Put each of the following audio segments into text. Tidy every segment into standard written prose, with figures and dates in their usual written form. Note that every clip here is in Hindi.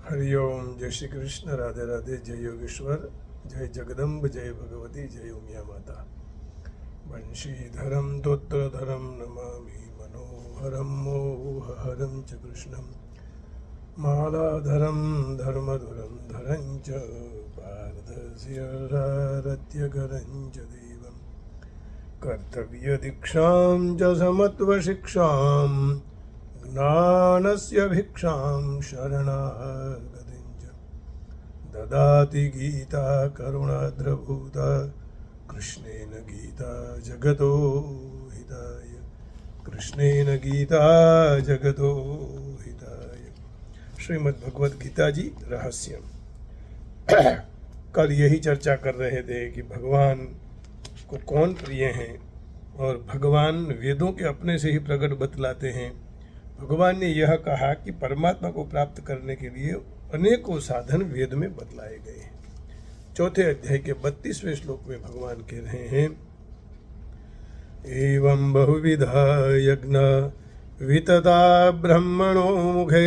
हरिओम। जय श्री कृष्ण। राधे राधे। जय योगेश्वर। जय जगदम्ब। जय भगवती। जय उमिया माता। बंशीधरम दोत्रधरम नमामि मनोहरम मोहहरम च कृष्णम मालाधरम धर्मधुरम धरं च पारदस्य सारथ्यकरं च देवं कर्तव्यदीक्षां च समत्वशिक्षां ज्ञानस्य भिक्षां शरणागतिं च ददाति गीता करुणाद्रभूता कृष्णेन गीता जगतो हिताय। कृष्णेन गीता जगतो हिताय। श्रीमद् भगवद गीता जी रहस्य। कल यही चर्चा कर रहे थे कि भगवान को कौन प्रिय हैं, और भगवान वेदों के अपने से ही प्रकट बतलाते हैं। भगवान ने यह कहा कि परमात्मा को प्राप्त करने के लिए अनेकों साधन वेद में बतलाए गए हैं। चौथे अध्याय के 32वें श्लोक में भगवान कह रहे हैं, एवं बहुविधा यज्ञ वितता ब्रह्मणो मुखे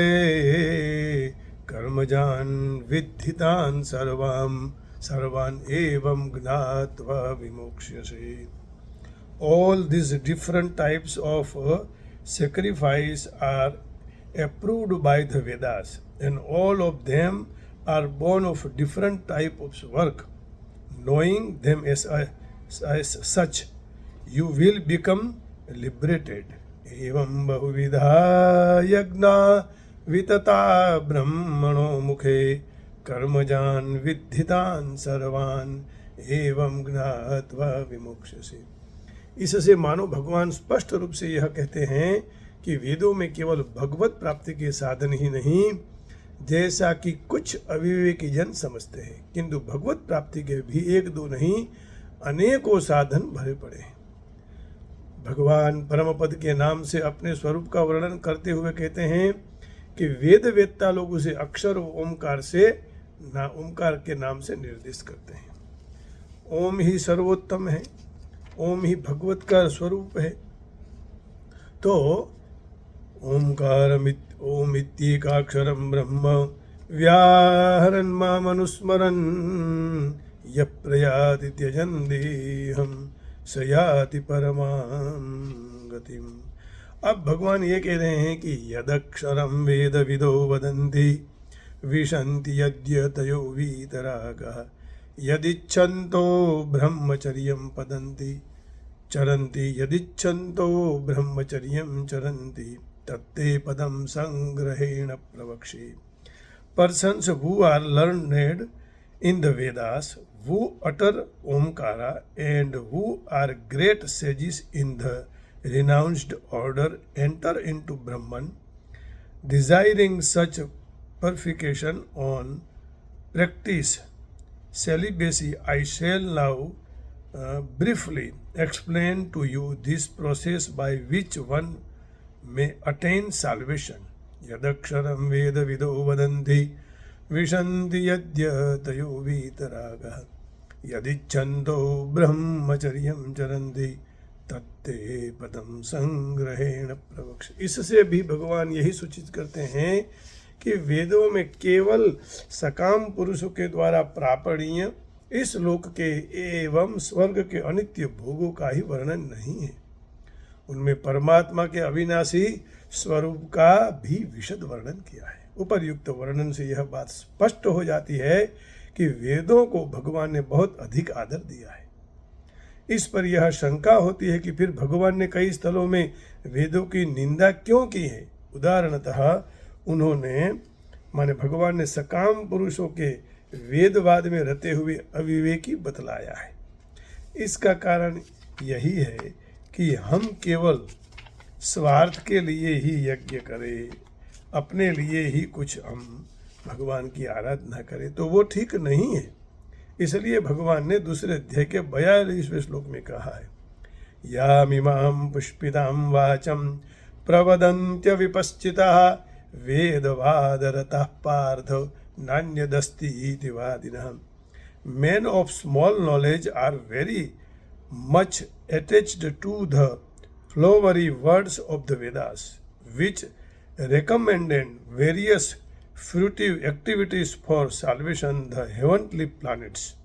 कर्मजान विद्धितान सर्वान एवं ज्ञात्वा विमोक्ष्यसे। All these different types of sacrifice are approved by the Vedas, and all of them are born of different type of work. Knowing them as such, you will become liberated. Evam bahuvidha yagna vitata brahmano mukhe कर्मजान विद्धितान सर्वान एवं ज्ञात्वा विमोक्ष्यसे। इससे मानो भगवान स्पष्ट रूप से यह कहते हैं कि वेदों में केवल भगवत प्राप्ति के साधन ही नहीं, जैसा कि कुछ अविवेकी जन समझते हैं, किंतु भगवत प्राप्ति के भी एक दो नहीं अनेकों साधन भरे पड़े हैं। भगवान परम पद के नाम से अपने स्वरूप का वर्णन करते हुए कहते हैं कि वेद वेत्ता लोग उसे अक्षर ओमकार के नाम से निर्दिष्ट करते हैं। ओम ही सर्वोत्तम है, ओम ही भगवत का स्वरूप है। तो ओम इत्येकाक्षरं ब्रह्म व्याहरन् मामनुस्मरन् यः प्रयाति त्यजन् देहं स याति परमां गतिम्। अब भगवान ये कह रहे हैं कि यदक्षरं वेद विदो वदन्ति विशन्ति यद्यतयो वीतरागः यदिच्छन्तो ब्रह्मचर्यं पदन्ति चरन्ति यदिच्छन्तो ब्रह्मचर्यं चरन्ति तत्ते पदं संग्रहेण प्रवक्षे। Persons who are learned in the Vedas, who utter Omkara, and who are great sages in the renounced order enter into Brahman, desiring such purification on practice celibacy. I shall now briefly explain to you this process by which one may attain salvation. Yadaksharam veda vido vadanti vishanti yadyatayo vitaraga yadichanto brahmacharyam charanti तत्ते पदम संग्रहेण प्रवक्ष। इससे भी भगवान यही सूचित करते हैं कि वेदों में केवल सकाम पुरुषों के द्वारा प्रापणीय इस लोक के एवं स्वर्ग के अनित्य भोगों का ही वर्णन नहीं है, उनमें परमात्मा के अविनाशी स्वरूप का भी विशद वर्णन किया है। उपर्युक्त वर्णन से यह बात स्पष्ट हो जाती है कि वेदों को भगवान ने बहुत अधिक आदर दिया है। इस पर यह शंका होती है कि फिर भगवान ने कई स्थलों में वेदों की निंदा क्यों की है। उदाहरणतः भगवान ने सकाम पुरुषों के वेदवाद में रते हुए अविवेकी बतलाया है। इसका कारण यही है कि हम केवल स्वार्थ के लिए ही यज्ञ करें, अपने लिए ही कुछ हम भगवान की आराधना करें, तो वो ठीक नहीं है। इसलिए भगवान ने दूसरे अध्याय के 42वें श्लोक में कहा है, यामिमां पुष्पितां वाचम प्रवदन्त्य विपश्चिताः वेदवादरतः पार्थ नान्यदस्ति इति वादिनः। Men of small knowledge are very much attached to the flowery words of the Vedas, which recommend various fruitive activities for salvation, the heavenly planets.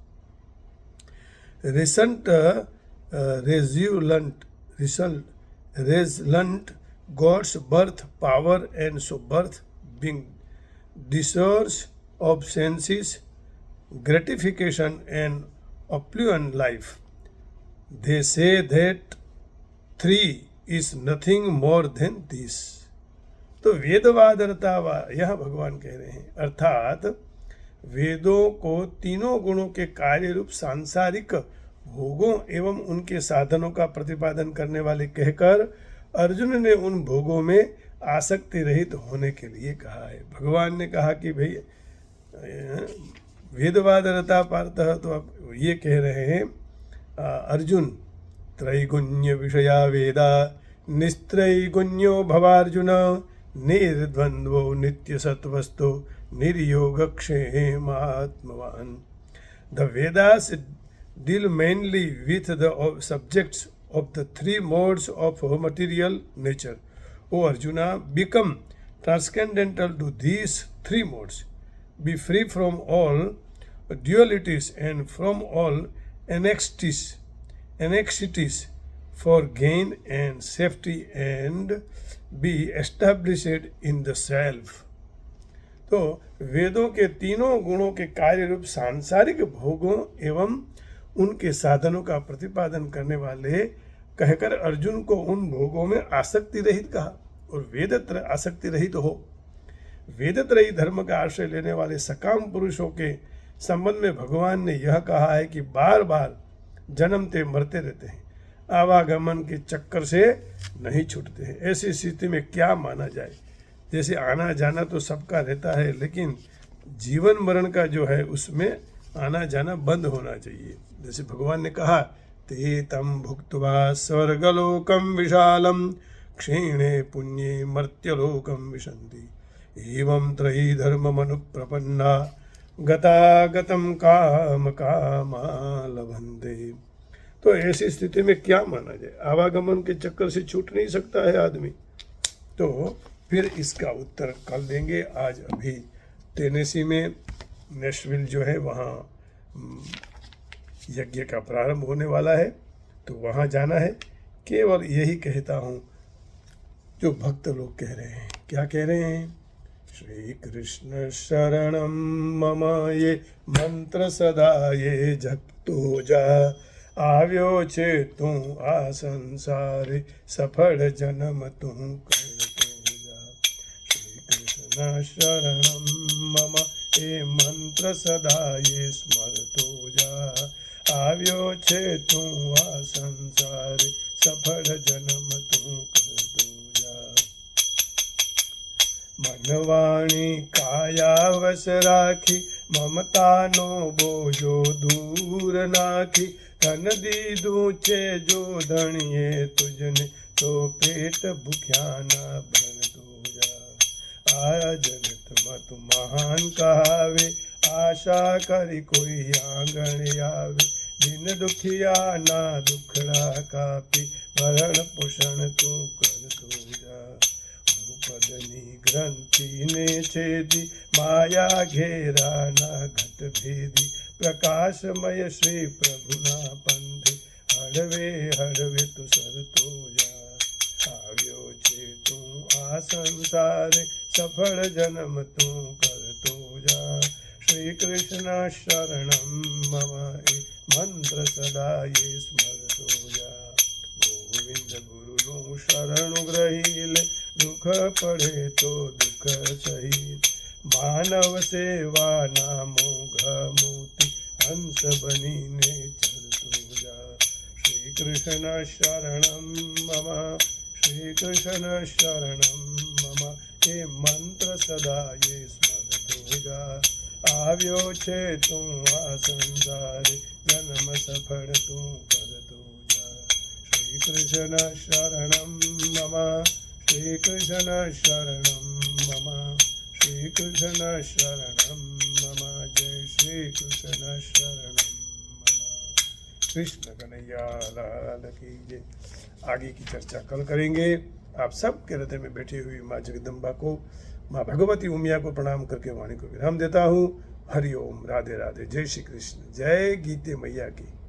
Recent resultant God's birth, power, and so birth being desires of senses, gratification, and opulent life. They say that three is nothing more than this. तो वेदवादरता यह भगवान कह रहे हैं, अर्थात वेदों को तीनों गुणों के कार्य रूप सांसारिक भोगों एवं उनके साधनों का प्रतिपादन करने वाले कहकर अर्जुन ने उन भोगों में आसक्ति रहित होने के लिए कहा है। भगवान ने कहा कि भाई वेदवादरता पार्थः, तो अब ये कह रहे हैं अर्जुन, त्रैगुण्य विषया वेदा निस्त्रैगुण्यो भवार्जुन निर्द्वंद्वो नित्य सत्वस्तो निर्योगक्षेमात्मवान। The Vedas deal mainly with the subjects of the three modes of material nature. O Arjuna, become transcendental to these three modes. Be free from all dualities and from all anxieties for gain and safety, and be established in the self. तो वेदों के तीनों गुणों के कार्य रूप सांसारिक भोगों एवं उनके साधनों का प्रतिपादन करने वाले कहकर अर्जुन को उन भोगों में आसक्ति रहित कहा और वेदत्र आसक्ति रहित हो। वेदत्रयी धर्म का आश्रय लेने वाले सकाम पुरुषों के संबंध में भगवान ने यह कहा है कि बार बार जन्मते मरते रहते हैं, आवागमन के चक्कर से नहीं छूटते हैं। ऐसी स्थिति में क्या माना जाए? जैसे आना जाना तो सबका रहता है, लेकिन जीवन मरण का जो है उसमें आना जाना बंद होना चाहिए। जैसे भगवान ने कहा, ते तम भुक्त्वा स्वर्गलोकम विशालम क्षीणे पुण्ये मर्त्यलोकम विशन्ति एवं त्रयी धर्म मनुप्रपन्ना गतागतम काम कामा लभन्ते। तो ऐसी स्थिति में क्या माना जाए? आवागमन के चक्कर से छूट नहीं सकता है आदमी। तो फिर इसका उत्तर कल देंगे। आज अभी टेनेसी में नेशविल जो है वहाँ यज्ञ का प्रारंभ होने वाला है, तो वहाँ जाना है। केवल यही कहता हूँ जो भक्त लोग कह रहे हैं। क्या कह रहे हैं? श्री कृष्ण शरणम मम ये मंत्र सदा ये जपतो जा, आव्यो छे तू आ संसारे सफल जन्म तू करतो जा। श्री कृष्ण शरणम मम ये मंत्र सदा ये स्मरतो जा, आव्यो छे तू आ संसारे सफल जन्म तू करतो जा। मनवाणी कायावश राखी ममतानो बोझो दूर नाखी, धन दीधू छे जो धणिये तुझने तो पेट भूख्या ना भर दो जा। आ जगत मत महान कहावे, आशा करी कोई आंगण आवे, दिन दुखिया ना दुखड़ा कापी, भरण पोषण तू कर दो जा। पदनी ग्रंथि ने छेदी, माया घेरा ना घट भेदी, प्रकाशमय श्री प्रभु ना पंधे, हड़वे तू सर तो जा। आव्यो छे तू आ संसारे सफल जन्म तू कर तो जा। श्री कृष्ण शरणम मम ये मंत्र सदा ये स्मर तो जा। गोविंद गुरु शरणु ग्रहीले, दुख पड़े तो दुख सहित, मानव सेवा नामो घमूति, हंस बनी ने चल तो जा। श्री कृष्ण शरणम मम, श्री कृष्ण शरणम मम ये मंत्र सदा ये स्मर तो जा। आव्यो छे तू आ संसारे जन्म सफल तू कर तो जा। श्री कृष्ण शरणम मम, श्री कृष्ण शरणम मम, श्री कृष्ण शरणम मम। जय श्री कृष्ण शरणम मम। कृष्ण कन्हैया लाल की जय। आगे की चर्चा कल करेंगे। आप सब के हृदय में बैठी हुई माँ जगदम्बा को माँ भगवती उमिया को प्रणाम करके वाणी को विराम देता हूँ। हरि ओम, राधे राधे, जय श्री कृष्ण, जय गीते मैया की।